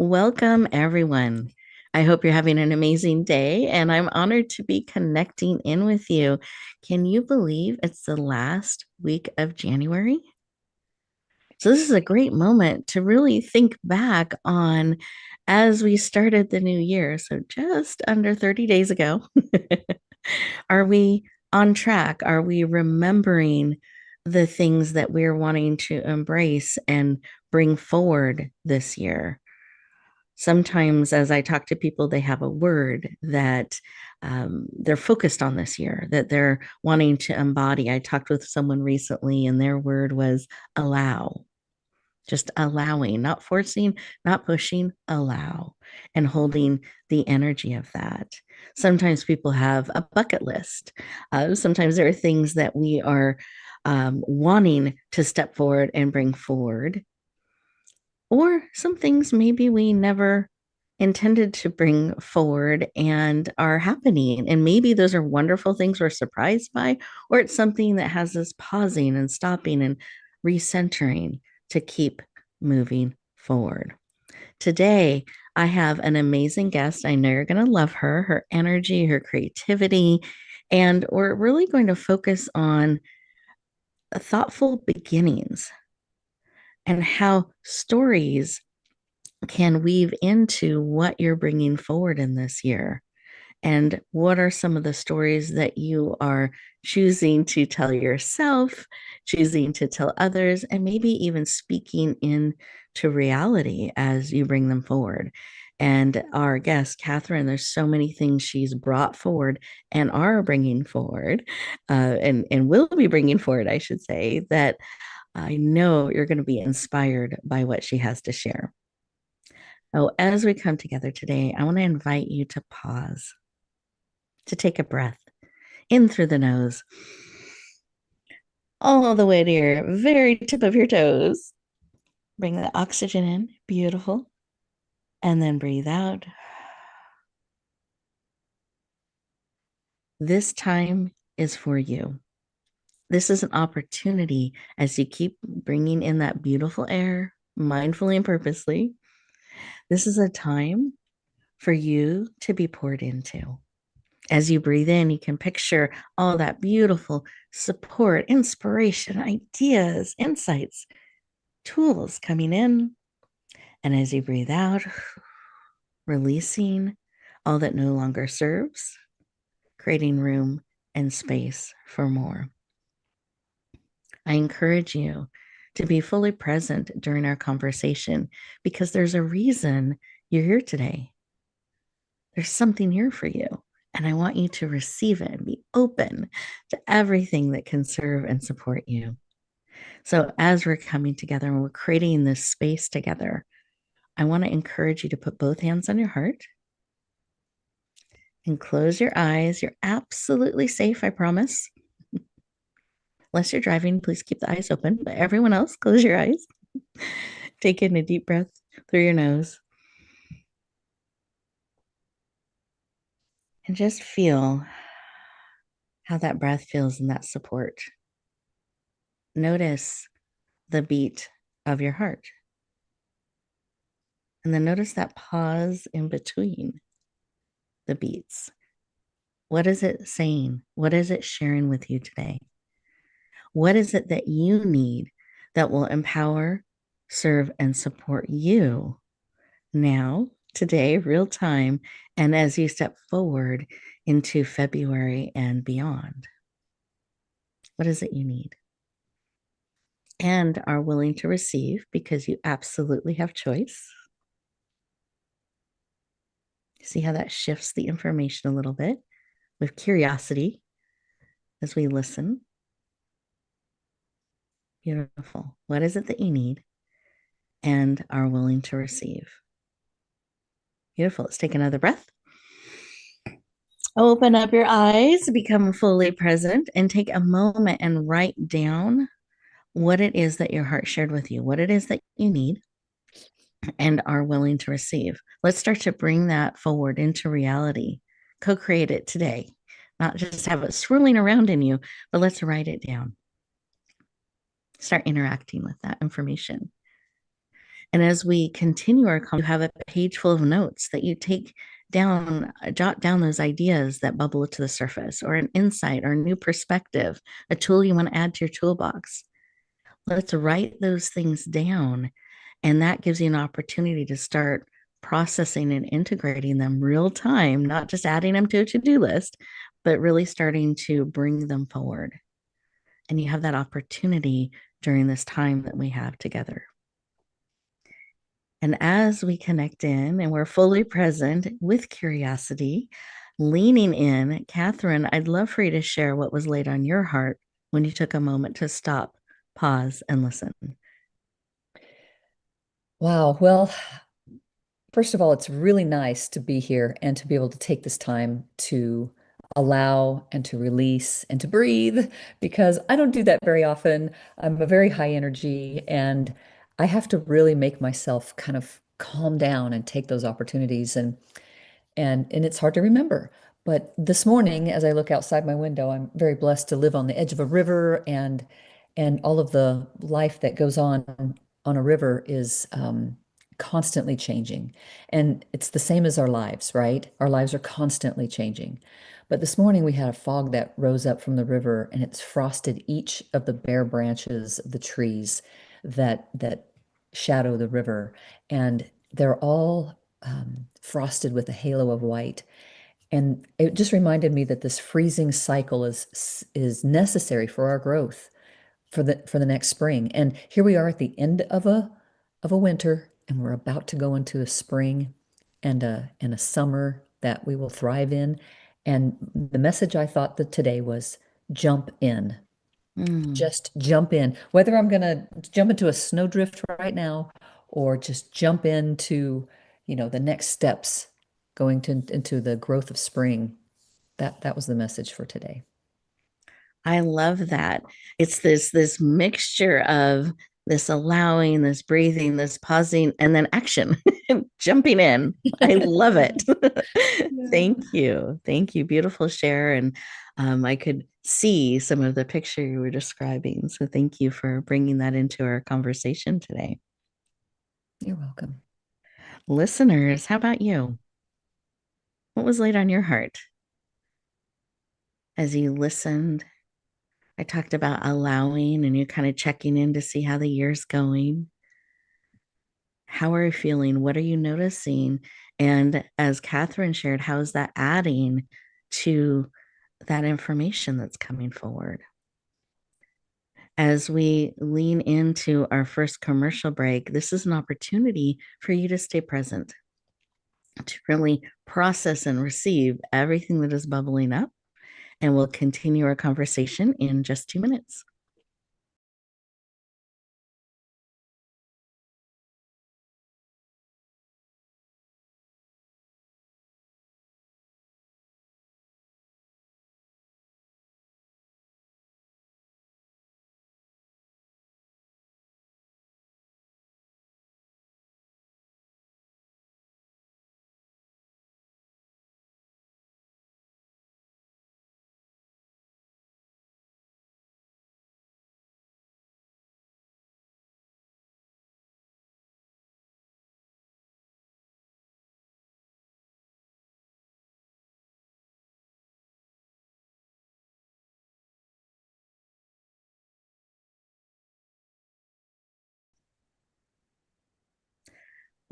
Welcome, everyone. I hope you're having an amazing day, and I'm honored to be connecting in with you. Can you believe it's the last week of January? So, this is a great moment to really think back on as we started the new year. So, just under 30 days ago, are we on track? Are we remembering the things that we're wanting to embrace and bring forward this year? Sometimes as I talk to people, they have a word that they're focused on this year, that they're wanting to embody. I talked with someone recently, and their word was allow, just allowing, not forcing, not pushing, allow, and holding the energy of that. Sometimes people have a bucket list. Sometimes there are things that we are wanting to step forward and bring forward, or some things maybe we never intended to bring forward and are happening. And maybe those are wonderful things we're surprised by, or it's something that has us pausing and stopping and recentering to keep moving forward. Today, I have an amazing guest. I know you're going to love her, her energy, her creativity, and we're really going to focus on thoughtful beginnings and how stories can weave into what you're bringing forward in this year. And what are some of the stories that you are choosing to tell yourself, choosing to tell others, and maybe even speaking into reality as you bring them forward? And our guest, Cathryn, there's so many things she's brought forward and are bringing forward, and will be bringing forward, I should say, that I know you're going to be inspired by what she has to share. Oh, as we come together today, I want to invite you to pause, to take a breath in through the nose, all the way to your very tip of your toes. Bring the oxygen in, beautiful, and then breathe out. This time is for you. This is an opportunity as you keep bringing in that beautiful air, mindfully and purposely. This is a time for you to be poured into. As you breathe in, you can picture all that beautiful support, inspiration, ideas, insights, tools coming in. And as you breathe out, releasing all that no longer serves, creating room and space for more. I encourage you to be fully present during our conversation because there's a reason you're here today. There's something here for you. And I want you to receive it and be open to everything that can serve and support you. So, as we're coming together and we're creating this space together, I want to encourage you to put both hands on your heart and close your eyes. You're absolutely safe, I promise. Unless you're driving, please keep the eyes open. But everyone else, close your eyes. Take in a deep breath through your nose and just feel how that breath feels in that support. Notice the beat of your heart. And then notice that pause in between the beats. What is it saying? What is it sharing with you today? What is it that you need that will empower, serve, and support you now, today, real time, and as you step forward into February and beyond? What is it you need? And are willing to receive because you absolutely have choice. See how that shifts the information a little bit with curiosity as we listen. Beautiful. What is it that you need and are willing to receive? Beautiful. Let's take another breath. Open up your eyes, become fully present, and take a moment and write down what it is that your heart shared with you, what it is that you need and are willing to receive. Let's start to bring that forward into reality. Co-create it today, not just have it swirling around in you, but let's write it down. Start interacting with that information. And as we continue our conversation, you have a page full of notes that you take down, jot down those ideas that bubble to the surface, or an insight or a new perspective, a tool you want to add to your toolbox. Let's write those things down. And that gives you an opportunity to start processing and integrating them real time, not just adding them to a to do list, but really starting to bring them forward. And you have that opportunity during this time that we have together. And as we connect in and we're fully present with curiosity, leaning in, Cathryn, I'd love for you to share what was laid on your heart when you took a moment to stop, pause, and listen. Wow. Well, first of all, it's really nice to be here and to be able to take this time to allow and to release and to breathe because I don't do that very often. I'm a very high energy and I have to really make myself kind of calm down and take those opportunities and it's hard to remember. But this morning, as I look outside my window, I'm very blessed to live on the edge of a river, and all of the life that goes on a river is constantly changing. And it's the same as our lives, right? Our lives are constantly changing. But this morning we had a fog that rose up from the river, and it's frosted each of the bare branches of the trees that shadow the river, and they're all frosted with a halo of white. And it just reminded me that this freezing cycle is necessary for our growth for the next spring. And here we are at the end of a winter, and we're about to go into a spring and a summer that we will thrive in. And the message I thought that today was jump in. Mm. Just jump in. Whether I'm going to jump into a snowdrift right now or just jump into, the next steps going into the growth of spring. That was the message for today. I love that. It's this mixture of this allowing, this breathing, this pausing, and then action, jumping in. I love it. Yeah. Thank you. Thank you. Beautiful share. And I could see some of the picture you were describing. So thank you for bringing that into our conversation today. You're welcome. Listeners, how about you? What was laid on your heart as you listened? I talked about allowing and you kind of checking in to see how the year's going. How are you feeling? What are you noticing? And as Cathryn shared, how is that adding to that information that's coming forward? As we lean into our first commercial break, this is an opportunity for you to stay present, to really process and receive everything that is bubbling up. And we'll continue our conversation in just 2 minutes.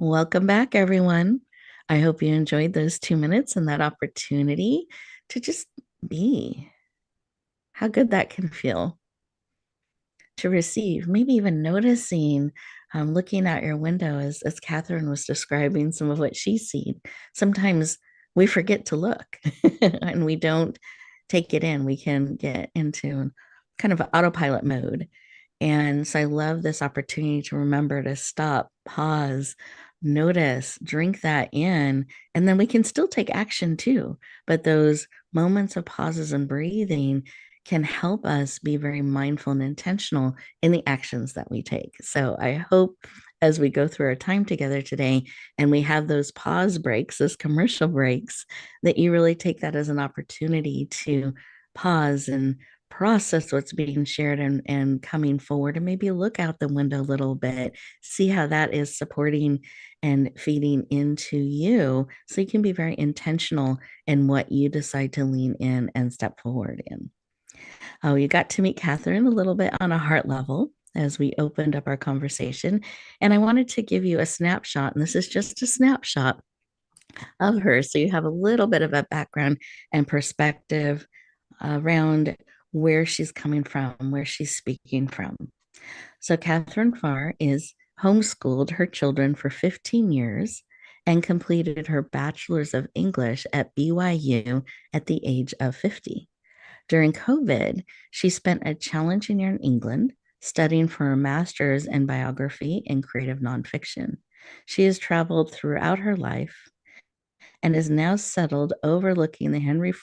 Welcome back, everyone. I hope you enjoyed those 2 minutes and that opportunity to just be. How good that can feel to receive, maybe even noticing, looking out your window as Cathryn was describing some of what she's seen. Sometimes we forget to look and we don't take it in. We can get into kind of autopilot mode. And so I love this opportunity to remember to stop, pause, notice, drink that in, and then we can still take action too. But those moments of pauses and breathing can help us be very mindful and intentional in the actions that we take. So I hope as we go through our time together today and we have those pause breaks, those commercial breaks, that you really take that as an opportunity to pause and process what's being shared and coming forward, and maybe look out the window a little bit, see how that is supporting and feeding into you so you can be very intentional in what you decide to lean in and step forward in. Oh, you got to meet Cathryn a little bit on a heart level as we opened up our conversation. And I wanted to give you a snapshot, and this is just a snapshot of her. So you have a little bit of a background and perspective around where she's coming from, where she's speaking from. So Cathryn Farr is homeschooled her children for 15 years and completed her bachelor's of English at BYU at the age of 50. During COVID, she spent a challenging year in England studying for a master's in biography and creative nonfiction. She has traveled throughout her life and is now settled overlooking the Henry's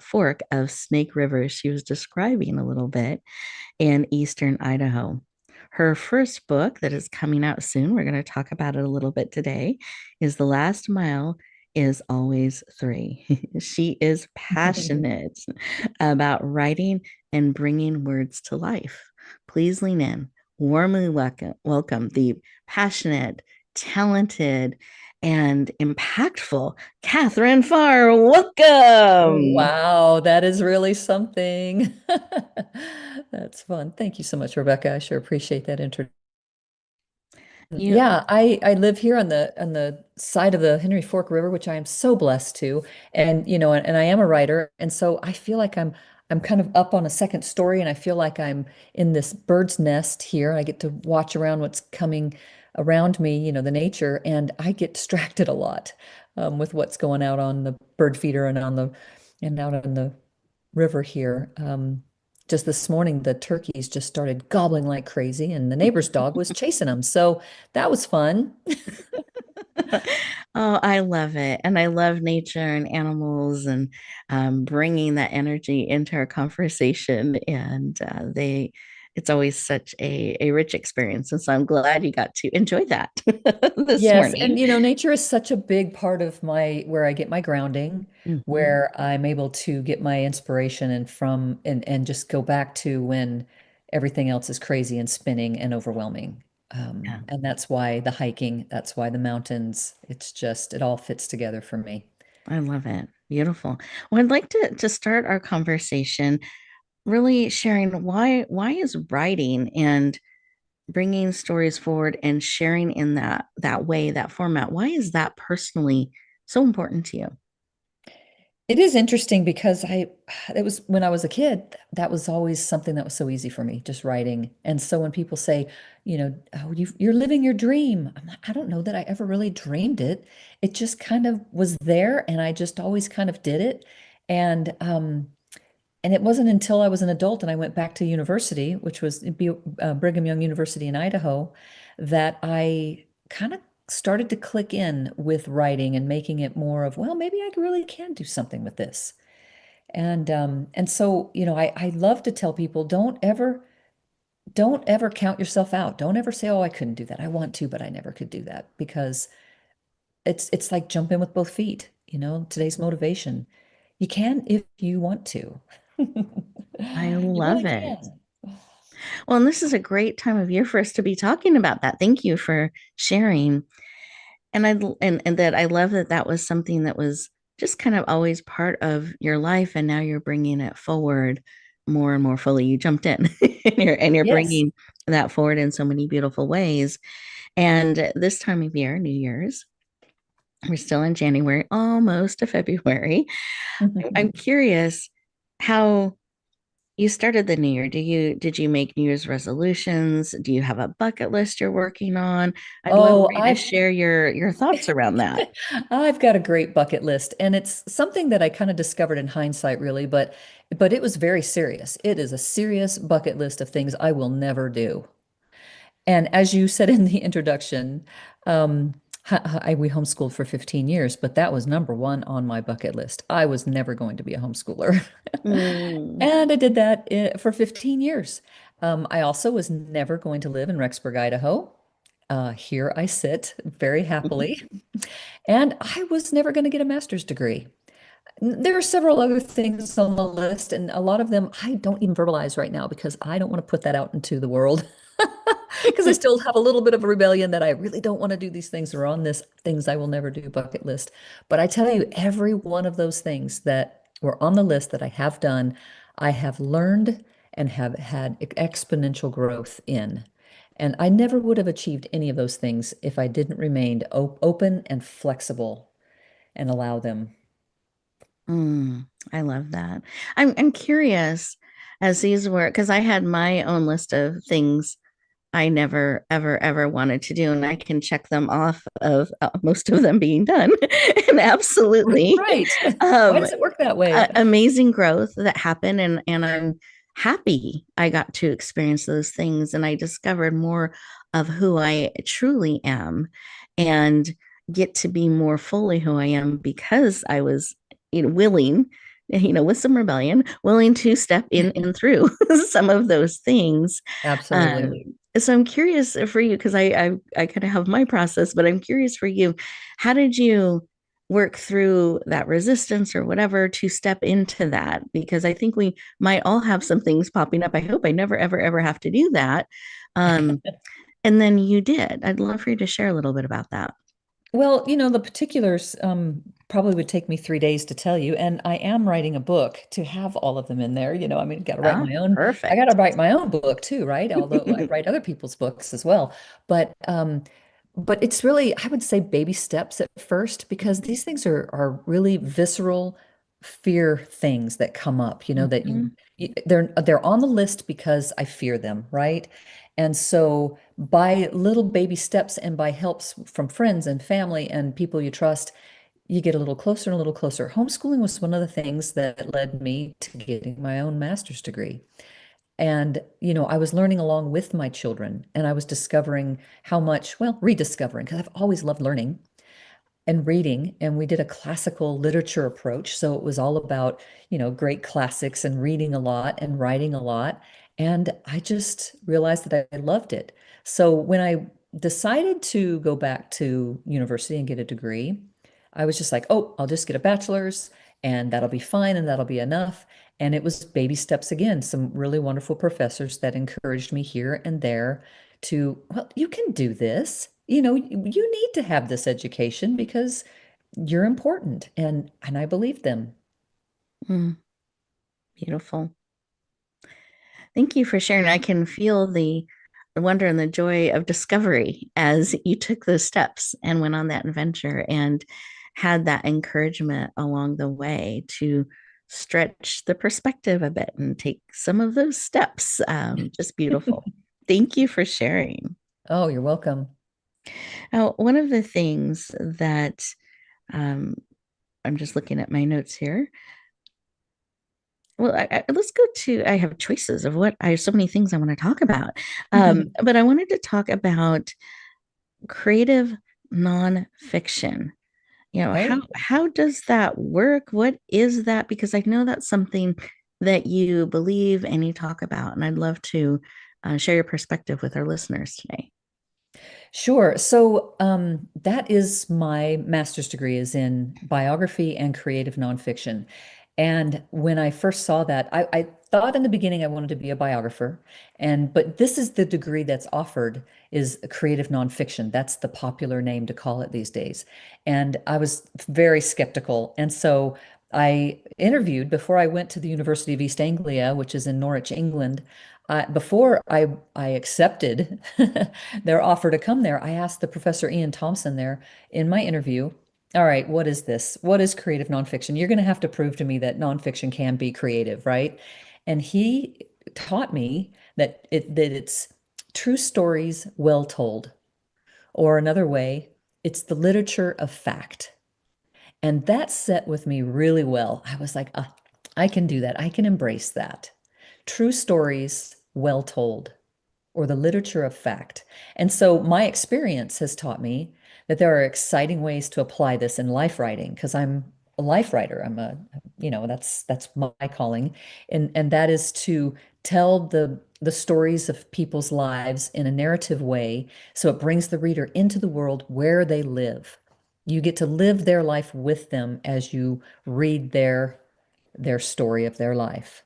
Fork of Snake River she was describing a little bit in eastern Idaho. Her first book that is coming out soon, we're going to talk about it a little bit today, is The Last Mile is Always Three. She is passionate about writing and bringing words to life. Please lean in. Warmly welcome the passionate, talented, and impactful Cathryn Farr. Welcome. Wow, that is really something. That's fun. Thank you so much, Rebecca. I sure appreciate that intro. You Yeah, I live here on the side of the Henry Fork River, which I am so blessed to. And and I am a writer, and so I feel like I'm kind of up on a second story, and I feel like I'm in this bird's nest here. I get to watch around what's coming around me, the nature, and I get distracted a lot with what's going out on the bird feeder and out on the river here. Just this morning, the turkeys just started gobbling like crazy, and the neighbor's dog was chasing them. So that was fun. Oh, I love it. And I love nature and animals and bringing that energy into our conversation. And it's always such a rich experience. And so I'm glad you got to enjoy that this Yes, and morning. nature is such a big part of my where I get my grounding, Mhm. where I'm able to get my inspiration and just go back to when everything else is crazy and spinning and overwhelming. Yeah, And that's why the hiking, that's why the mountains, it all fits together for me. I love it. Beautiful. Well, I'd like to start our conversation really sharing why is writing and bringing stories forward and sharing in that way, that format, why is that personally so important to you? It is interesting because it was when I was a kid, that was always something that was so easy for me, just writing. And so when people say, oh, you're living your dream, I'm like, I don't know that I ever really dreamed it. It just kind of was there, and I just always kind of did it. And and it wasn't until I was an adult and I went back to university, which was Brigham Young University in Idaho, that I kind of started to click in with writing and making it more of, well, maybe I really can do something with this. And so, I love to tell people, don't ever count yourself out. Don't ever say, oh, I couldn't do that. I want to, but I never could do that, because it's like jump in with both feet, today's motivation. You can if you want to. I You really love it. can. Well, and this is a great time of year for us to be talking about that. Thank you for sharing. And that I love that that was something that was just kind of always part of your life, and now you're bringing it forward more and more fully. You jumped in and you're Yes. bringing that forward in so many beautiful ways. And this time of year, New Year's, we're still in January, almost to February. I'm curious how you started the new year. Did you make New Year's resolutions? Do you have a bucket list you're working on? I'd love Oh, for you to share your thoughts around that. I've got a great bucket list, and it's something that I kind of discovered in hindsight, really, but it was very serious. It is a serious bucket list of things I will never do. And as you said in the introduction, we homeschooled for 15 years, but that was number one on my bucket list. I was never going to be a homeschooler. Mm. And I did that for 15 years. I also was never going to live in Rexburg, Idaho. Here I sit very happily. And I was never going to get a master's degree. There are several other things on the list, and a lot of them I don't even verbalize right now because I don't want to put that out into the world. Because I still have a little bit of a rebellion that I really don't want to do these things or on this things I will never do bucket list. But I tell you, every one of those things that were on the list that I have done, I have learned and have had exponential growth in. And I never would have achieved any of those things if I didn't remain open and flexible and allow them. I love that. I'm curious as these were because I had my own list of things I never ever ever wanted to do, and I can check them off of most of them being done. And absolutely, Right. Why um, does it work that way? amazing growth that happened, and I'm happy I got to experience those things, and I discovered more of who I truly am, and get to be more fully who I am because I was, willing, with some rebellion, willing to step in and through some of those things. Absolutely. Um, so I'm curious for you because I kind of have my process, but I'm curious for you. How did you work through that resistance or whatever to step into that? Because I think we might all have some things popping up. I hope I never, ever, ever have to do that. Um, and then you did. I'd love for you to share a little bit about that. Well, the particulars probably would take me 3 days to tell you, and I am writing a book to have all of them in there. I mean, got to write Ah, my own. I got to perfect. write my own book too, right? Although I write other people's books as well, but it's really, I would say, baby steps at first because these things are really visceral fear things that come up. That Mhm. they're on the list because I fear them, right? And so, by little baby steps and by helps from friends and family and people you trust, you get a little closer and a little closer. Homeschooling was one of the things that led me to getting my own master's degree. And, I was learning along with my children and I was discovering how much, well, rediscovering, because I've always loved learning and reading, and we did a classical literature approach. So it was all about, great classics and reading a lot and writing a lot. And I just realized that I loved it. So when I decided to go back to university and get a degree, I was just like, oh, I'll just get a bachelor's and that'll be fine and that'll be enough. And it was baby steps again, some really wonderful professors that encouraged me here and there to, well, you can do this. You need to have this education because you're important. And I believe them. Mm, beautiful. Thank you for sharing. I can feel the wonder and the joy of discovery as you took those steps and went on that adventure and had that encouragement along the way to stretch the perspective a bit and take some of those steps. Just beautiful. Thank you for sharing. Oh, you're welcome. Now, one of the things that um, I'm just looking at my notes here. Well, let's go to. I have choices of what I have so many things I want to talk about. But I wanted to talk about creative nonfiction. Oh, How does that work? What is that? Because I know that's something that you believe and you talk about, and I'd love to share your perspective with our listeners today. sure. So that is my master's degree is in biography and creative nonfiction. And when I first saw that, I thought in the beginning I wanted to be a biographer. But this is the degree that's offered is creative nonfiction. That's the popular name to call it these days. And I was very skeptical. And so I interviewed before I went to the University of East Anglia, which is in Norwich, England. Before I accepted their offer to come there, I asked the Professor Ian Thompson there in my interview, all right, what is this? What is creative nonfiction? You're going to have to prove to me that nonfiction can be creative, right? And he taught me that it's true stories well told, or another way, it's the literature of fact. And that set with me really well. I was like, I can do that. I can embrace that. True stories well told or the literature of fact. And so my experience has taught me that there are exciting ways to apply this in life writing because I'm a life writer. That's my calling. And that is to tell the stories of people's lives in a narrative way so it brings the reader into the world where they live. You get to live their life with them as you read their story of their life.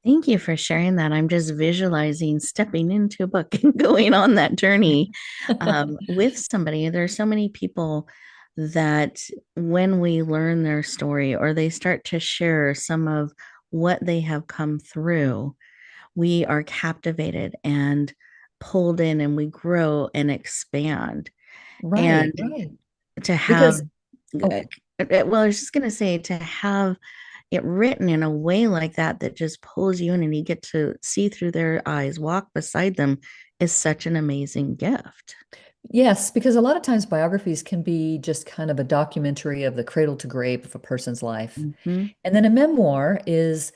Thank you for sharing that. I'm just visualizing stepping into a book and going on that journey with somebody. There's so many people that when we learn their story or they start to share some of what they have come through, we are captivated and pulled in and we grow and expand. Right, And right. to have, Because, oh, well, I was just going to say to have it written in a way like that that just pulls you in and you get to see through their eyes, walk beside them is such an amazing gift. yes, because a lot of times biographies can be just kind of a documentary of the cradle to grave of a person's life. Mm-hmm. And then a memoir is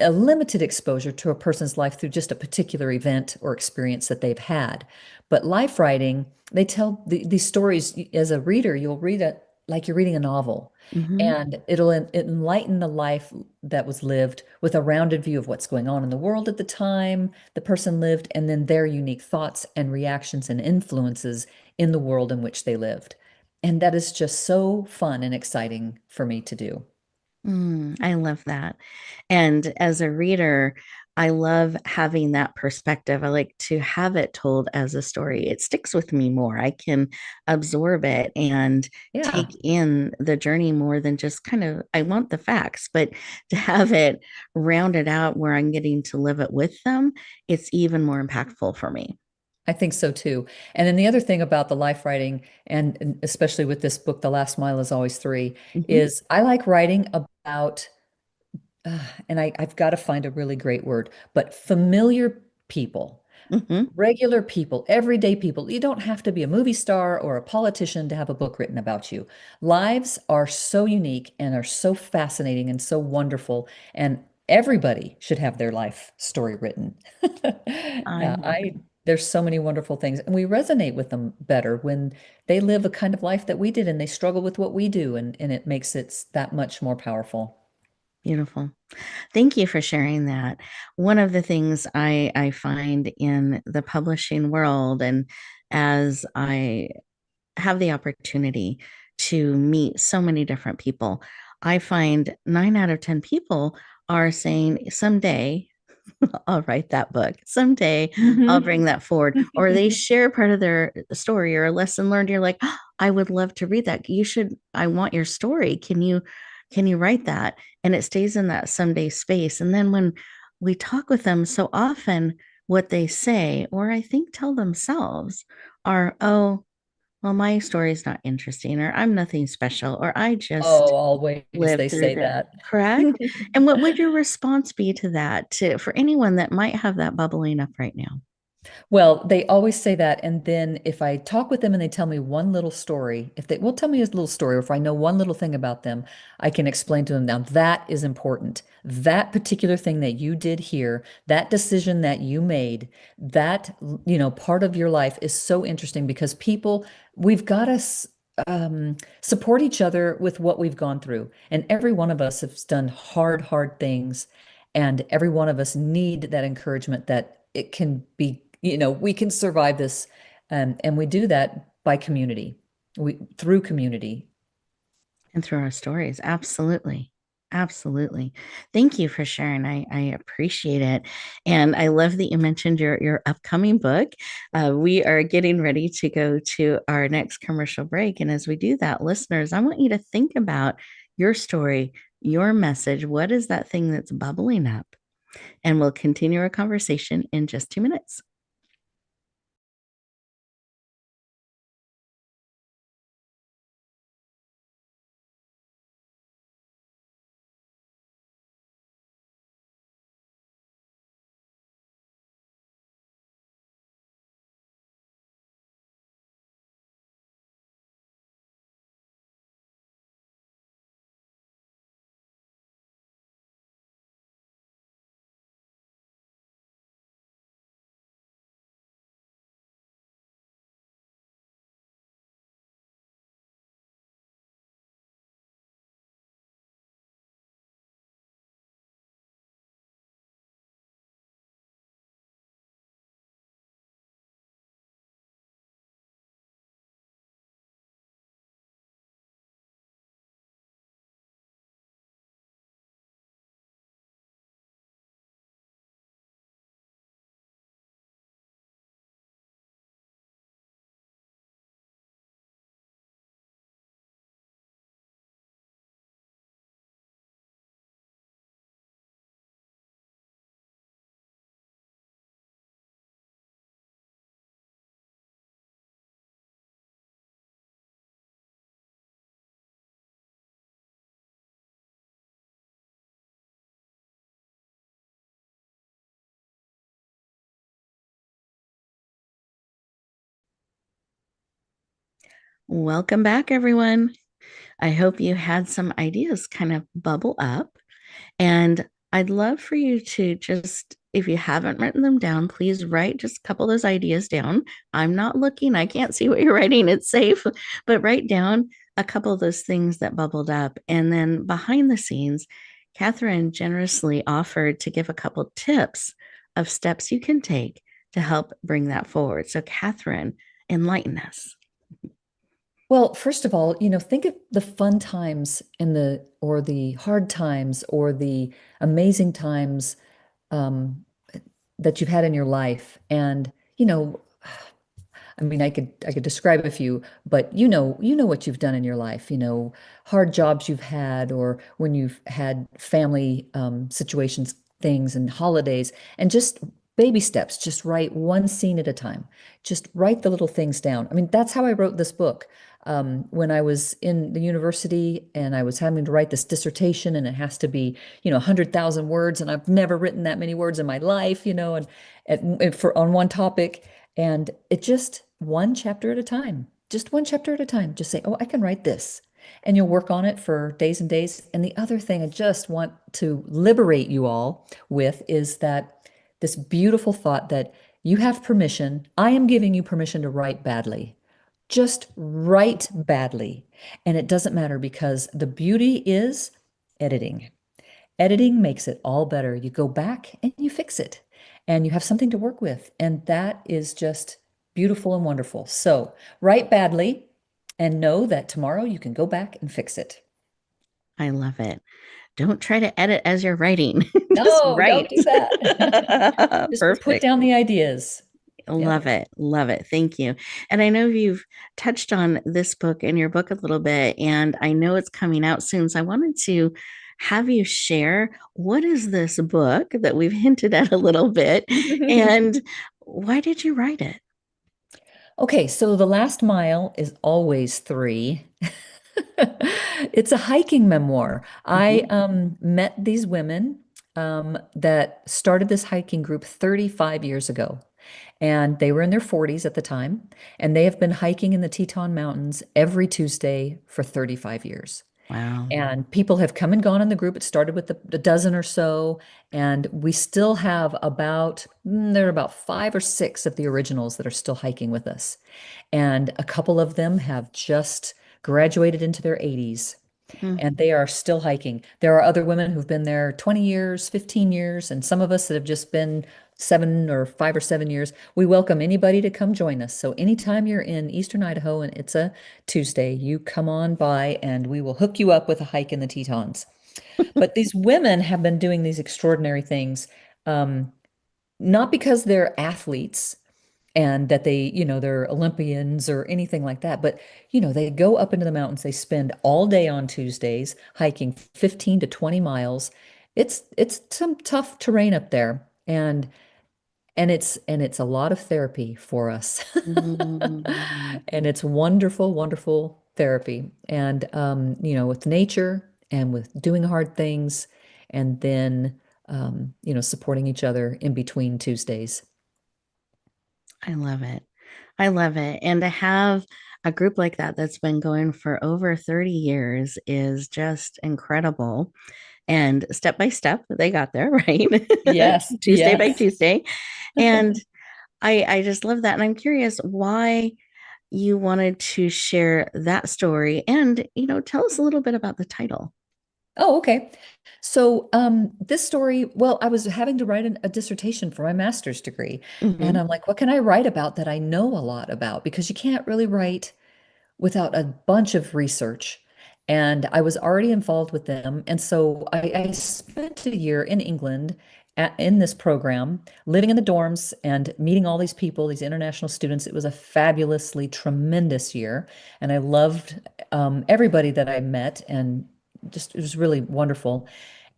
a limited exposure to a person's life through just a particular event or experience that they've had. But life writing, they tell these stories as a reader, you'll read it like you're reading a novel. Mm-hmm. And it'll enlighten the life that was lived with a rounded view of what's going on in the world at the time the person lived, and then their unique thoughts and reactions and influences in the world in which they lived. And that is just so fun and exciting for me to do. I love that. And as a reader, I love having that perspective. I like to have it told as a story. It sticks with me more. I can absorb it and take Yeah. in the journey more than just kind of, I want the facts, but to have it rounded out where I'm getting to live it with them, it's even more impactful for me. I think so too. And then the other thing about the life writing, and especially with this book, The Last Mile is Always Three, Hmm. is I like writing about, and I've got to find a really great word, but familiar people, Hmm. regular people, everyday people. You don't have to be a movie star or a politician to have a book written about you. Lives are so unique and are so fascinating and so wonderful, and everybody should have their life story written. I love it. There's so many wonderful things, and we resonate with them better when they live a kind of life that we did and they struggle with what we do, and it makes it that much more powerful. Beautiful. Thank you for sharing that. One of the things I find in the publishing world, and as I have the opportunity to meet so many different people, I find 9 out of 10 people are saying, someday I'll write that book. Someday I'll Mhm. bring that forward. Or they share part of their story or a lesson learned. You're like, "Oh, I would love to read that. You should, I want your story. Can you write that?" And it stays in that someday space. And then when we talk with them so often, what they say, or I think tell themselves, are, oh, well, my story is not interesting, or I'm nothing special, or I Oh, just always lived they through say this. that. Correct? And what would your response be to that, to for anyone that might have that bubbling up right now? Well, they always say that. And then if I talk with them and they tell me one little story, if they will tell me a little story, or if I know one little thing about them, I can explain to them now that is important. That particular thing that you did here, that decision that you made, that, part of your life is so interesting because people, we've got to support each other with what we've gone through. And every one of us has done hard, hard things. And every one of us need that encouragement that it can be, we can survive this. And we do that by community, through community. And through our stories. Absolutely. Absolutely. Thank you for sharing. I appreciate it. And I love that you mentioned your upcoming book. We are getting ready to go to our next commercial break. And as we do that, listeners, I want you to think about your story, your message. What is that thing that's bubbling up? And we'll continue our conversation in just 2 minutes. Welcome back, everyone. I hope you had some ideas kind of bubble up. And I'd love for you to just, if you haven't written them down, please write just a couple of those ideas down. I'm not looking, I can't see what you're writing. It's safe, but write down a couple of those things that bubbled up. And then behind the scenes, Cathryn generously offered to give a couple tips of steps you can take to help bring that forward. So, Cathryn, enlighten us. Well, first of all, think of the fun times or the hard times or the amazing times um, that you've had in your life. And, you know, I mean, I could describe a few, but you know what you've done in your life, hard jobs you've had, or when you've had family situations, things, and holidays, and just baby steps. Just write one scene at a time. Just write the little things down. I mean, that's how I wrote this book. When I was in the university and I was having to write this dissertation, and it has to be, 100,000 words, and I've never written that many words in my life, and for on one topic. And it just one chapter at a time, just one chapter at a time. Just say, oh, I can write this. And you'll work on it for days and days. And the other thing I just want to liberate you all with is that this beautiful thought that you have permission. I am giving you permission to write badly. Just write badly. And it doesn't matter because the beauty is editing. Editing makes it all better. You go back and you fix it, and you have something to work with. And that is just beautiful and wonderful. So write badly and know that tomorrow you can go back and fix it. I love it. Don't try to edit as you're writing. Just No, don't write. do that. Just put Perfect. down the ideas. Yep. Love it. Love it. Thank you. And I know you've touched on this book in your book a little bit, and I know it's coming out soon. So I wanted to have you share what is this book that we've hinted at a little bit, and why did you write it? Okay, so the last mile is always three. It's a hiking memoir. I Mhm. met these women that started this hiking group 35 years ago, and they were in their 40s at the time, and they have been hiking in the Teton Mountains every Tuesday for 35 years. Wow. And people have come and gone in the group. It started with a dozen or so, and we still have there are about five or six of the originals that are still hiking with us. And a couple of them have just graduated into their 80s, Mm, and they are still hiking. There are other women who've been there 20 years, 15 years, and some of us that have just been 5 or 7 years. We welcome anybody to come join us. So anytime you're in Eastern Idaho and it's a Tuesday, you come on by and we will hook you up with a hike in the Tetons. But these women have been doing these extraordinary things, um, not because they're athletes and that they're Olympians or anything like that. But, they go up into the mountains. They spend all day on Tuesdays hiking 15 to 20 miles. It's some tough terrain up there. And it's a lot of therapy for us. mm, And it's wonderful, wonderful therapy. And with nature and with doing hard things, and then supporting each other in between Tuesdays. I love it. I love it. And to have a group like that that's been going for over 30 years is just incredible. And step by step, they got there, right? Yes, Tuesday by yes. Tuesday. And I just love that. And I'm curious why you wanted to share that story and, tell us a little bit about the title. Oh, okay. So, this story, well, I was having to write a dissertation for my master's degree. And Hmm. I'm like, what can I write about that I know a lot about? Because you can't really write without a bunch of research. And I was already involved with them. And so I spent a year in England in this program, living in the dorms and meeting all these people, these international students. It was a fabulously tremendous year. And I loved everybody that I met, and just it was really wonderful.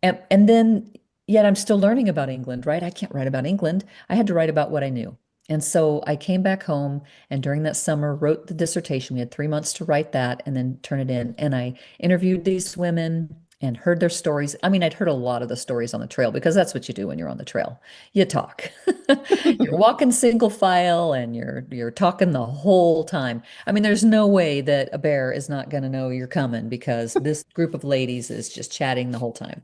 And then, yet I'm still learning about England, right? I can't write about England. I had to write about what I knew. And so I came back home and during that summer wrote the dissertation. We had 3 months to write that and then turn it in. And I interviewed these women. and heard their stories. I mean, I'd heard a lot of the stories on the trail because that's what you do when you're on the trail. You talk. You're walking single file and you're talking the whole time. I mean, there's no way that a bear is not going to know you're coming because this group of ladies is just chatting the whole time.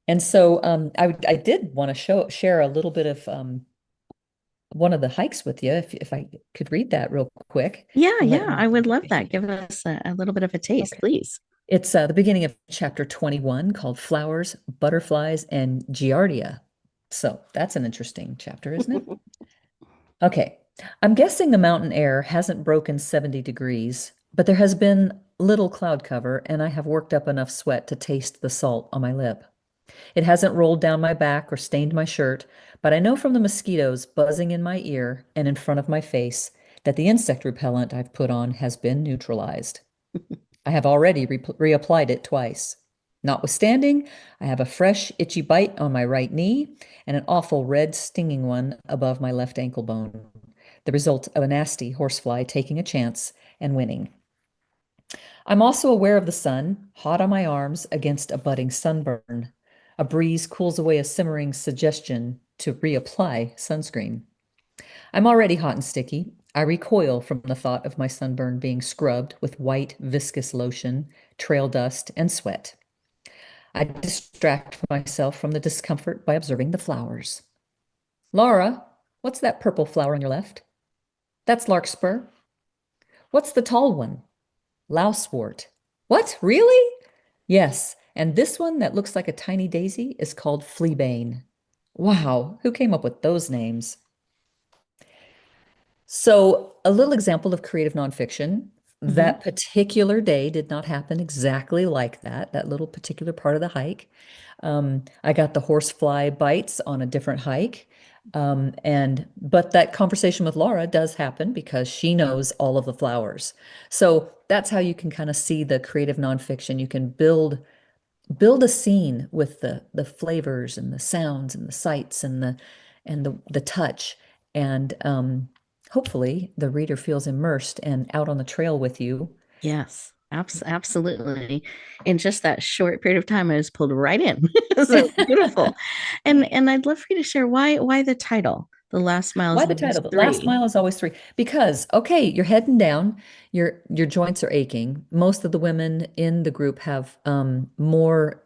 And so I did want to share a little bit of one of the hikes with you, if I could read that real quick Yeah, and let yeah, you. I would love that. Give us a little bit of a taste, Okay. please. It's the beginning of chapter 21 called Flowers, Butterflies, and Giardia. So that's an interesting chapter, isn't it? Okay. I'm guessing the mountain air hasn't broken 70 degrees, but there has been little cloud cover, and I have worked up enough sweat to taste the salt on my lip. It hasn't rolled down my back or stained my shirt, but I know from the mosquitoes buzzing in my ear and in front of my face that the insect repellent I've put on has been neutralized. I have already reapplied it twice. Notwithstanding, I have a fresh, itchy bite on my right knee and an awful red, stinging one above my left ankle bone, the result of a nasty horsefly taking a chance and winning. I'm also aware of the sun, hot on my arms against a budding sunburn. A breeze cools away a simmering suggestion to reapply sunscreen. I'm already hot and sticky. I recoil from the thought of my sunburn being scrubbed with white, viscous lotion, trail dust, and sweat. I distract myself from the discomfort by observing the flowers. Laura, what's that purple flower on your left? That's larkspur. What's the tall one? Lousewort. What? Really? Yes, and this one that looks like a tiny daisy is called fleabane. Wow, who came up with those names? So, a little example of creative nonfiction. Hmm. That particular day did not happen exactly like that, that little particular part of the hike. I got the horsefly bites on a different hike. But that conversation with Laura does happen because she knows all of the flowers. So that's how you can kind of see the creative nonfiction. You can build a scene with the flavors and the sounds and the sights and the touch, and hopefully the reader feels immersed and out on the trail with you. Yes, absolutely. In just that short period of time, I was pulled right in. So beautiful. And I'd love for you to share why the title, The Last Mile Why is the always title? The last three. mile is always three. Because, okay, you're heading down, your joints are aching. Most of the women in the group have more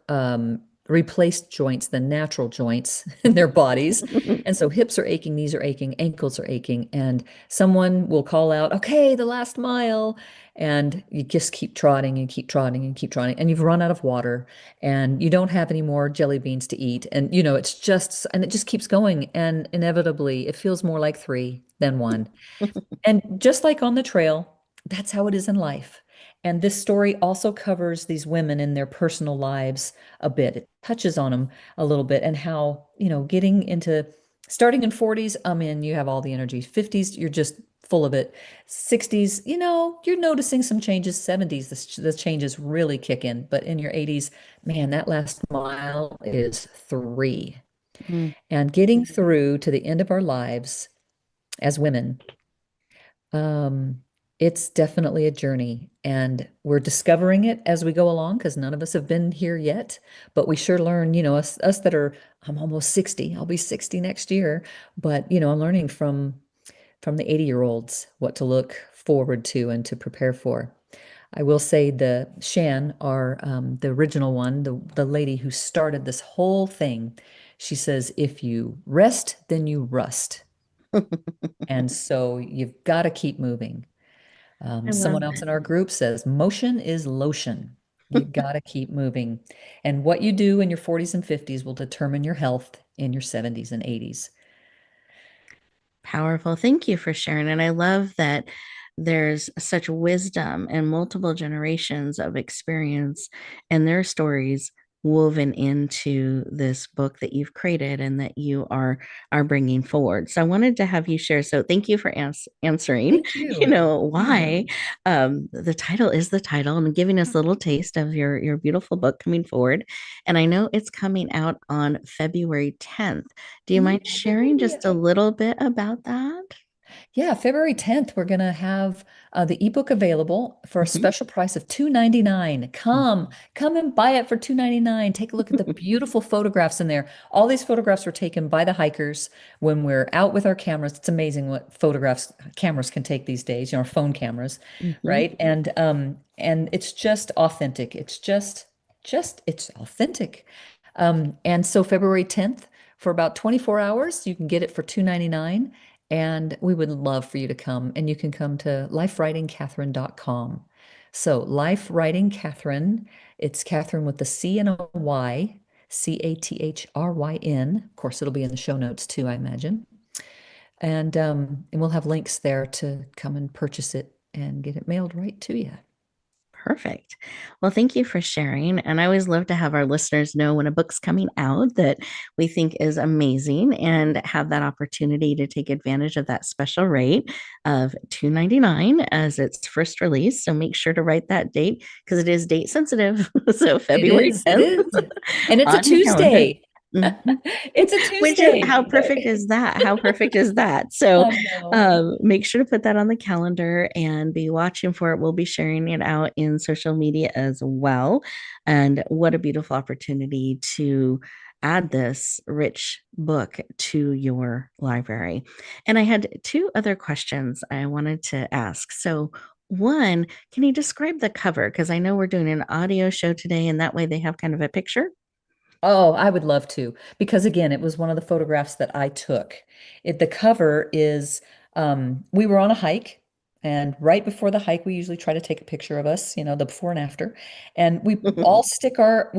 replaced joints than natural joints in their bodies. And so hips are aching, knees are aching, ankles are aching, and someone will call out, okay, the last mile. And you just keep trotting and keep trotting and keep trotting, and you've run out of water and you don't have any more jelly beans to eat. And it's just, and it just keeps going. And inevitably, it feels more like three than one. And just like on the trail, that's how it is in life. And this story also covers these women in their personal lives a bit. It touches on them a little bit and how, getting into starting in 40s, I mean, you have all the energy. 50s, you're just full of it. 60s, you're noticing some changes. 70s, the changes really kick in. But in your 80s, man, that last mile is three. Mm, And getting through to the end of our lives as women, um, it's definitely a journey, and we're discovering it as we go along because none of us have been here yet. But we sure learn, us that are, I'm almost 60, I'll be 60 next year. But, I'm learning from the 80-year-olds what to look forward to and to prepare for. I will say the Shan, the original one, the lady who started this whole thing, she says, if you rest, then you rust. And so you've got to keep moving. I love Someone else it. in our group says, motion is lotion. You got to keep moving. And what you do in your 40s and 50s will determine your health in your 70s and 80s. Powerful. Thank you for sharing. And I love that there's such wisdom and multiple generations of experience and their stories woven into this book that you've created and that you are bringing forward. So I wanted to have you share. So thank you for answering, Thank you. Yeah. why the title is the title and giving us a little taste of your beautiful book coming forward. And I know it's coming out on February 10th. Do you mind sharing just a Yeah. little bit about that? Yeah, February 10th, we're going to have the ebook available for a Mhm. special price of $2.99. Oh. Come and buy it for $2.99. Take a look at the beautiful photographs in there. All these photographs were taken by the hikers when we're out with our cameras. It's amazing what photographs cameras can take these days, our phone cameras, Mhm. right? And it's just authentic. It's authentic. And so February 10th, for about 24 hours, you can get it for $2.99. And we would love for you to come. And you can come to lifewritingcathryn.com. So, Life Writing Cathryn, it's Catherine with the C and a Y, Cathryn. Of course, it'll be in the show notes too, I imagine. And we'll have links there to come and purchase it and get it mailed right to you. Perfect. Well, thank you for sharing. And I always love to have our listeners know when a book's coming out that we think is amazing and have that opportunity to take advantage of that special rate of $2.99 as its first release. So make sure to write that date because it is date sensitive. So It February is, it 10th is. And it's a on your calendar. Tuesday. Mhm. It's a Which is Tuesday. how perfect is that? How perfect is that? So I know. make sure to put that on the calendar and be watching for it. We'll be sharing it out in social media as well. And what a beautiful opportunity to add this rich book to your library. And I had two other questions I wanted to ask. So, one, can you describe the cover? Because I know we're doing an audio show today, and that way they have kind of a picture. Oh, I would love to, because again, it was one of the photographs that I took. The cover is, we were on a hike, and right before the hike, we usually try to take a picture of us, the before and after. And we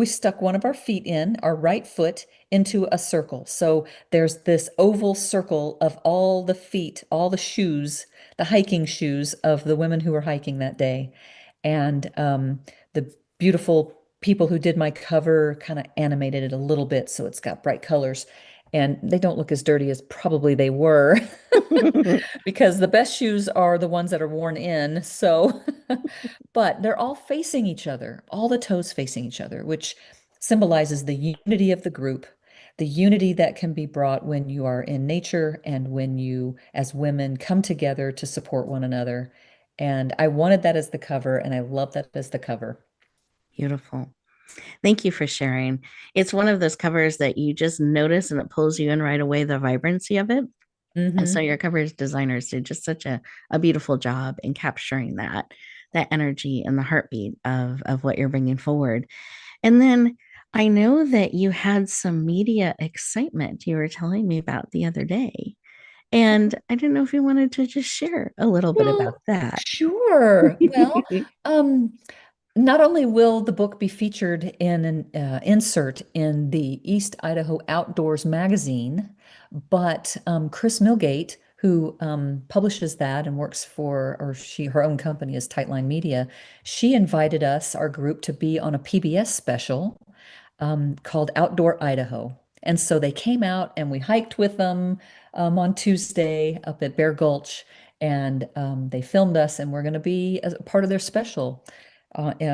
stuck one of our feet in, our right foot, into a circle. So there's this oval circle of all the feet, all the shoes, the hiking shoes of the women who were hiking that day. And the beautiful people who did my cover kind of animated it a little bit so it's got bright colors. And they don't look as dirty as probably they were because the best shoes are the ones that are worn in. So, but they're all facing each other, all the toes facing each other, which symbolizes the unity of the group, the unity that can be brought when you are in nature and when you, as women, come together to support one another. And I wanted that as the cover, and I love that as the cover. Beautiful. Thank you for sharing. It's one of those covers that you just notice and it pulls you in right away, the vibrancy of it. And so Hmm. your covers designers did just such a beautiful job in capturing that energy and the heartbeat of what you're bringing forward. And then I know that you had some media excitement you were telling me about the other day. And I didn't know if you wanted to just share a little bit about Well, that. sure. Well, um, not only will the book be featured in an insert in the East Idaho Outdoors magazine, but Chris Milgate, who publishes that and works for, or her own company is Tightline Media, she invited us, our group, to be on a PBS special called Outdoor Idaho. And so they came out and we hiked with them on Tuesday up at Bear Gulch, and they filmed us, and we're going to be as a part of their special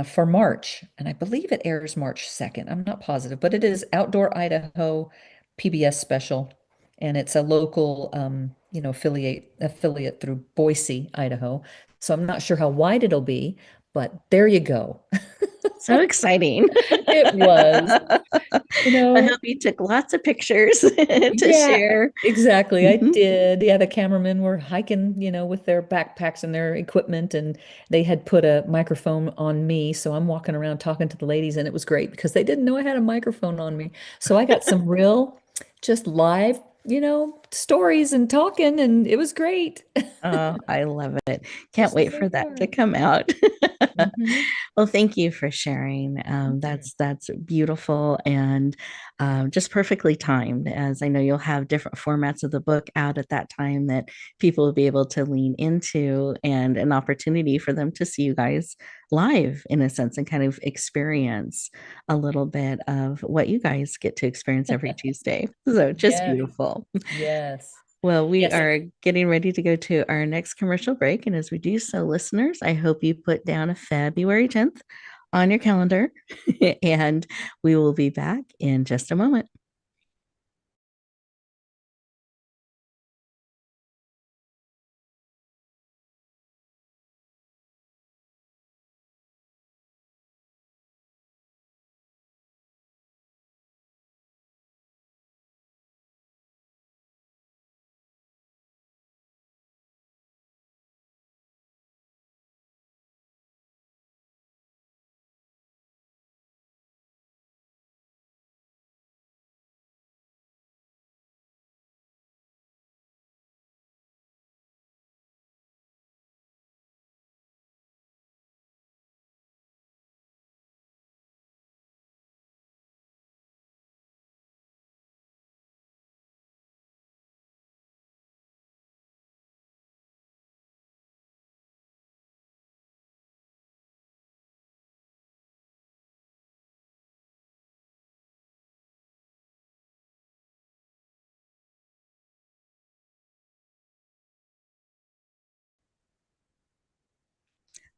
for March. And I believe it airs March 2nd. I'm not positive, but it is Outdoor Idaho PBS special. And it's a local, affiliate through Boise, Idaho. So I'm not sure how wide it'll be, but there you go. So exciting. It was, you I know. hope you took lots of pictures to Yeah, share. exactly. I Mhm. did. Yeah, the cameramen were hiking, with their backpacks and their equipment, and they had put a microphone on me. So I'm walking around talking to the ladies, and it was great because they didn't know I had a microphone on me. So I got some real, just live, stories and talking, and it was great. Oh, I love it. Can't Just the wait way for we that to are. come out. Hmm. Well, thank you for sharing. That's beautiful and just perfectly timed, as I know you'll have different formats of the book out at that time that people will be able to lean into and an opportunity for them to see you guys live in a sense and kind of experience a little bit of what you guys get to experience every Tuesday. So just Yes, beautiful. yes, Well, we yes. are getting ready to go to our next commercial break. And as we do so, listeners, I hope you put down a February 10th on your calendar, and we will be back in just a moment.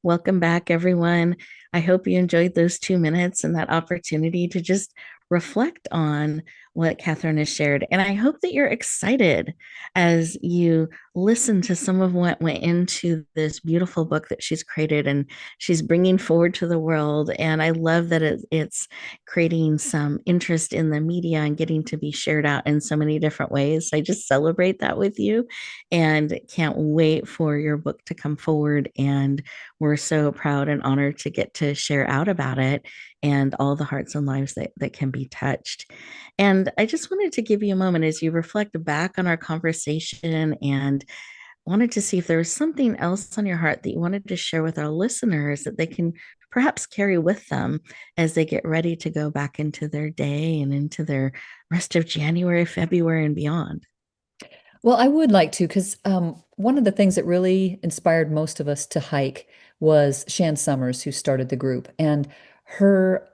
Welcome back, everyone. I hope you enjoyed those 2 minutes and that opportunity to just reflect on what Cathryn has shared. And I hope that you're excited as you listen to some of what went into this beautiful book that she's created and she's bringing forward to the world. And I love that it's creating some interest in the media and getting to be shared out in so many different ways. I just celebrate that with you and can't wait for your book to come forward. And we're so proud and honored to get to share out about it and all the hearts and lives that can be touched. And I just wanted to give you a moment as you reflect back on our conversation and wanted to see if there was something else on your heart that you wanted to share with our listeners that they can perhaps carry with them as they get ready to go back into their day and into their rest of January, February, and beyond. Well, I would like to, because one of the things that really inspired most of us to hike was Shan Summers, who started the group. And her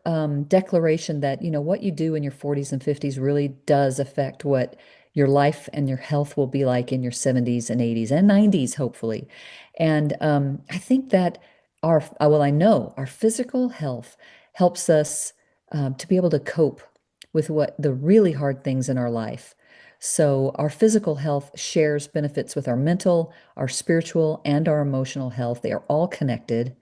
declaration that, what you do in your 40s and 50s really does affect what your life and your health will be like in your 70s and 80s and 90s, hopefully. And I think that I know our physical health helps us to be able to cope with what the really hard things in our life. So, our physical health shares benefits with our mental, our spiritual, and our emotional health. They are all connected.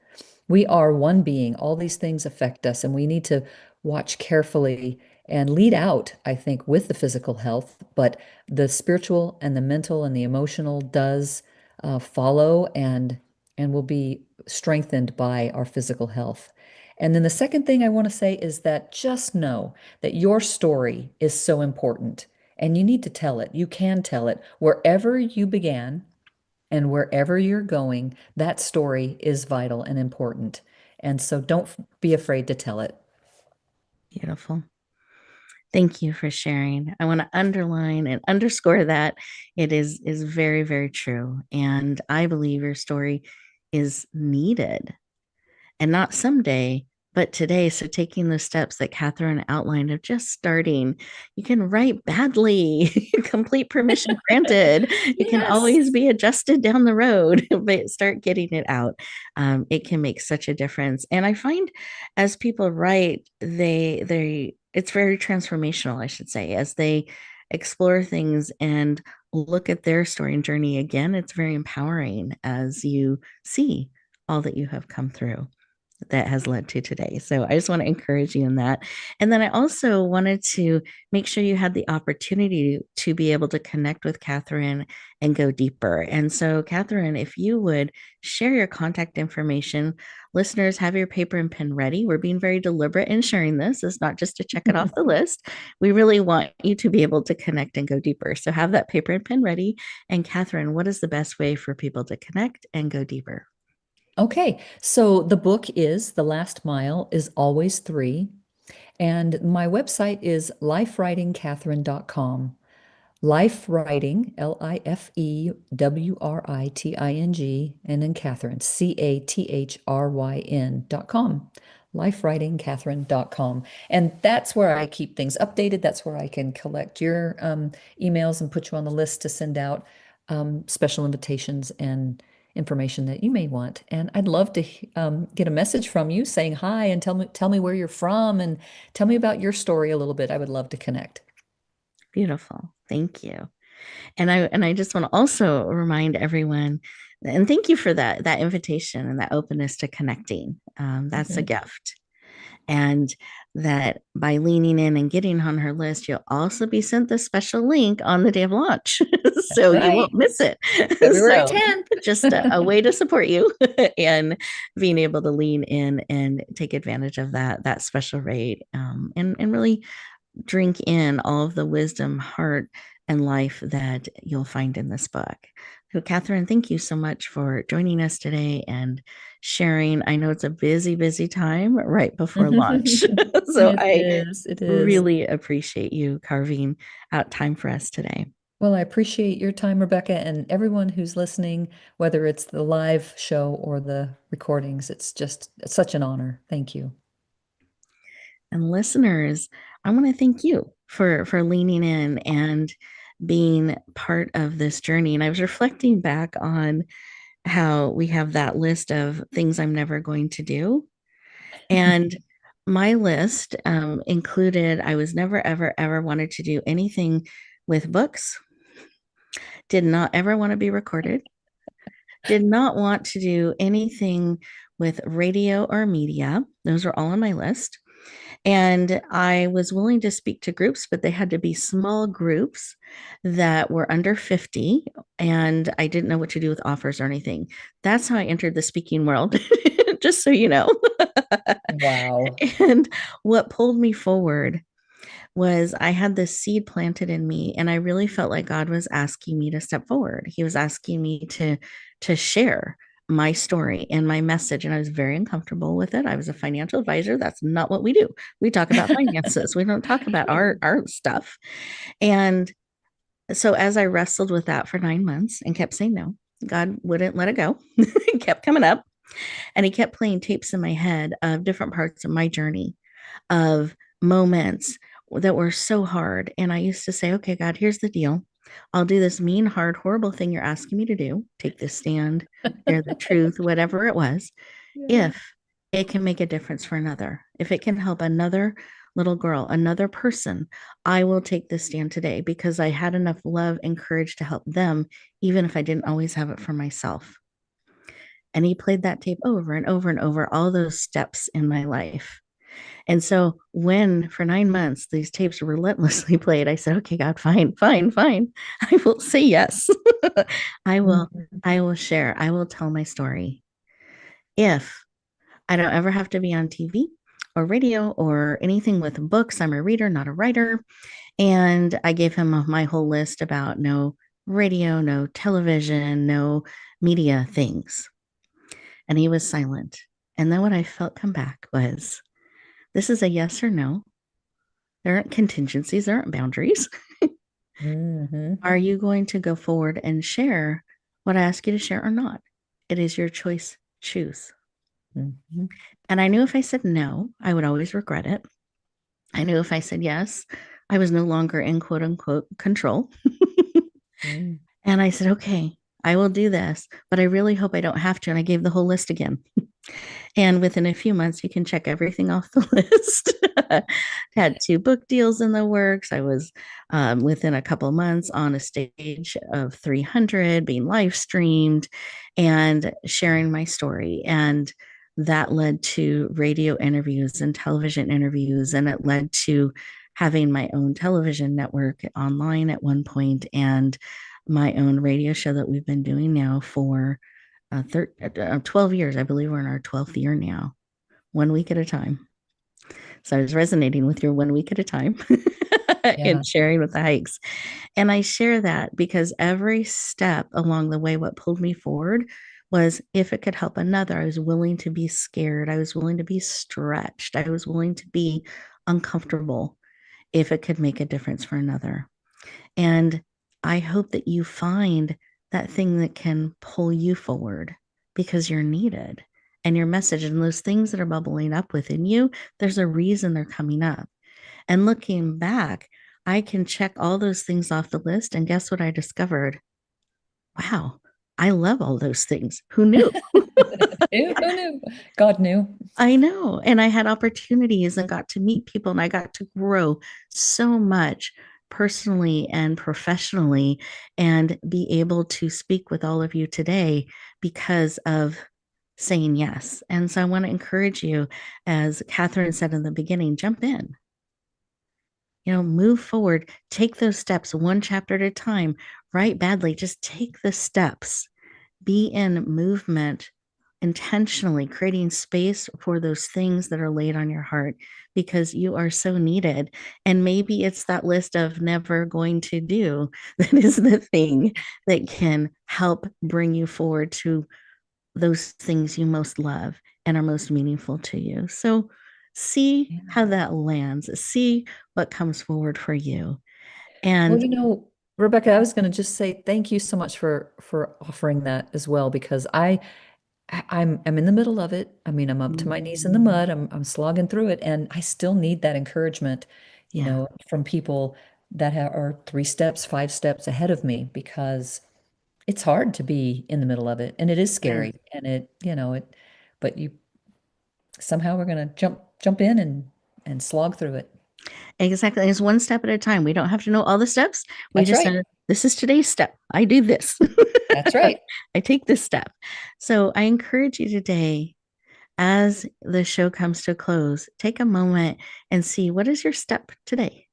We are one being. All these things affect us, and we need to watch carefully and lead out, I think, with the physical health. But the spiritual and the mental and the emotional does follow and will be strengthened by our physical health. And then the second thing I want to say is that just know that your story is so important and you need to tell it. You can tell it wherever you began and wherever you're going. That story is vital and important. And so don't be afraid to tell it. Beautiful. Thank you for sharing. I want to underline and underscore that it is very, very true. And I believe your story is needed and not someday, but today. So, taking the steps that Cathryn outlined of just starting, you can write badly, complete permission granted. It can Yes. always be adjusted down the road, but start getting it out. It can make such a difference. And I find as people write, it's very transformational, I should say, as they explore things and look at their story and journey again. It's very empowering as you see all that you have come through that has led to today. So I just want to encourage you in that. And then I also wanted to make sure you had the opportunity to be able to connect with Cathryn and go deeper. And so, Cathryn, if you would share your contact information, listeners, have your paper and pen ready. We're being very deliberate in sharing this. It's not just to check it off the list. We really want you to be able to connect and go deeper. So have that paper and pen ready. And Cathryn, what is the best way for people to connect and go deeper? Okay, so the book is The Last Mile is Always Three, and my website is lifewritingcatherine.com. Life Writing, Lifewriting, and then Cathryn, Cathryn.com. Lifewritingcatherine.com. And that's where I keep things updated. That's where I can collect your emails and put you on the list to send out special invitations and information that you may want. And I'd love to get a message from you saying hi and tell me where you're from and tell me about your story a little bit. I would love to connect. Beautiful. Thank you. And I just want to also remind everyone, and thank you for that invitation and that openness to connecting. That's a Mhm. gift. And that by leaning in and getting on her list, you'll also be sent the special link on the day of launch. That's So you right. won't miss it. February So 10th. just a way to support you and being able to lean in and take advantage of that special rate, and really drink in all of the wisdom, heart, and life that you'll find in this book. So, Cathryn, thank you so much for joining us today and sharing. I know it's a busy, busy time right before launch. So, It I is. It is. really appreciate you carving out time for us today. Well, I appreciate your time, Rebecca, and everyone who's listening, whether it's the live show or the recordings. It's such an honor. Thank you. And listeners, I want to thank you for leaning in and being part of this journey. And I was reflecting back on how we have that list of things I'm never going to do. And my list included I was never, ever, ever wanted to do anything with books, did not ever want to be recorded, did not want to do anything with radio or media. Those are all on my list. And I was willing to speak to groups, but they had to be small groups that were under 50. And I didn't know what to do with offers or anything. That's how I entered the speaking world, just so you know. Wow. And what pulled me forward was I had this seed planted in me, and I really felt like God was asking me to step forward. He was asking me to share my story and my message, and I was very uncomfortable with it. I was a financial advisor. That's not what we do. We talk about finances. We don't talk about our stuff. And so as I wrestled with that for 9 months and kept saying no, God wouldn't let it go. It kept coming up, and he kept playing tapes in my head of different parts of my journey, of moments that were so hard. And I used to say, okay, God, here's the deal. I'll do this mean, hard, horrible thing you're asking me to do, take this stand, share the truth, whatever it was, Yeah. if it can make a difference for another, if it can help another little girl, another person, I will take this stand today because I had enough love and courage to help them, even if I didn't always have it for myself. And he played that tape over and over and over, all those steps in my life. And so when for 9 months these tapes relentlessly played, I said, okay, God, fine, fine, fine. I will say yes. I will, Mhm. I will share. I will tell my story. If I don't ever have to be on TV or radio or anything with books, I'm a reader, not a writer. And I gave him my whole list about no radio, no television, no media things. And he was silent. And then what I felt come back was, this is a yes or no. There aren't contingencies, there aren't boundaries. Mhm. Are you going to go forward and share what I ask you to share or not? It is your choice. Choose. Mhm. And I knew if I said no, I would always regret it. I knew if I said yes, I was no longer in quote unquote control. Mhm. And I said, okay, I will do this, but I really hope I don't have to. And I gave the whole list again. And within a few months, you can check everything off the list. Had two book deals in the works. I was within a couple months on a stage of 300 being live streamed and sharing my story. And that led to radio interviews and television interviews. And it led to having my own television network online at one point and my own radio show that we've been doing now for 12 years. I believe we're in our 12th year now, 1 week at a time. So I was resonating with your 1 week at a time and Yeah. sharing with the hikes. And I share that because every step along the way, what pulled me forward was if it could help another, I was willing to be scared. I was willing to be stretched. I was willing to be uncomfortable if it could make a difference for another. And I hope that you find that thing that can pull you forward because you're needed and your message and those things that are bubbling up within you, there's a reason they're coming up. And looking back, I can check all those things off the list. And guess what I discovered? Wow, I love all those things. Who knew? Who knew? God knew. I know. And I had opportunities and got to meet people and I got to grow so much personally and professionally and be able to speak with all of you today because of saying yes. And so I want to encourage you, as Cathryn said in the beginning, jump in, move forward, take those steps one chapter at a time. Write badly, just take the steps, be in movement intentionally, creating space for those things that are laid on your heart because you are so needed. And maybe it's that list of never going to do that is the thing that can help bring you forward to those things you most love and are most meaningful to you. So see Yeah. how that lands, see what comes forward for you. Well, And Rebecca, I was going to just say thank you so much for offering that as well because I'm in the middle of it. I mean, I'm up to my knees in the mud. I'm slogging through it, and I still need that encouragement, yeah, from people that are 3 steps, 5 steps ahead of me because it's hard to be in the middle of it, and it is Yes. scary, and but you somehow we're gonna jump in and slog through it. Exactly. It's one step at a time. We don't have to know all the steps. We That's just right. know this is today's step. I do this. That's right. I take this step. So I encourage you today, as the show comes to a close, take a moment and see what is your step today.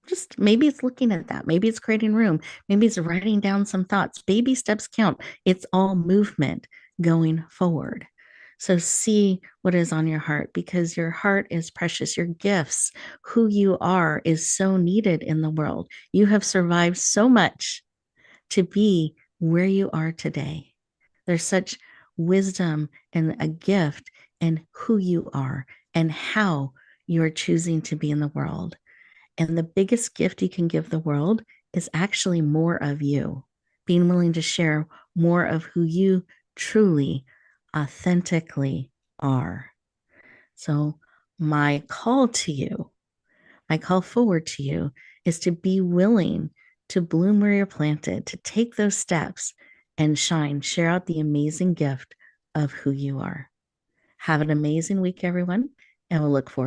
Just maybe it's looking at that. Maybe it's creating room. Maybe it's writing down some thoughts. Baby steps count. It's all movement going forward. So see what is on your heart because your heart is precious. Your gifts, who you are, is so needed in the world. You have survived so much to be where you are today. There's such wisdom and a gift in who you are and how you're choosing to be in the world. And the biggest gift you can give the world is actually more of you, being willing to share more of who you truly, authentically are. So, my call to you, my call forward to you is to be willing to bloom where you're planted, to take those steps and shine, share out the amazing gift of who you are. Have an amazing week, everyone, and we'll look forward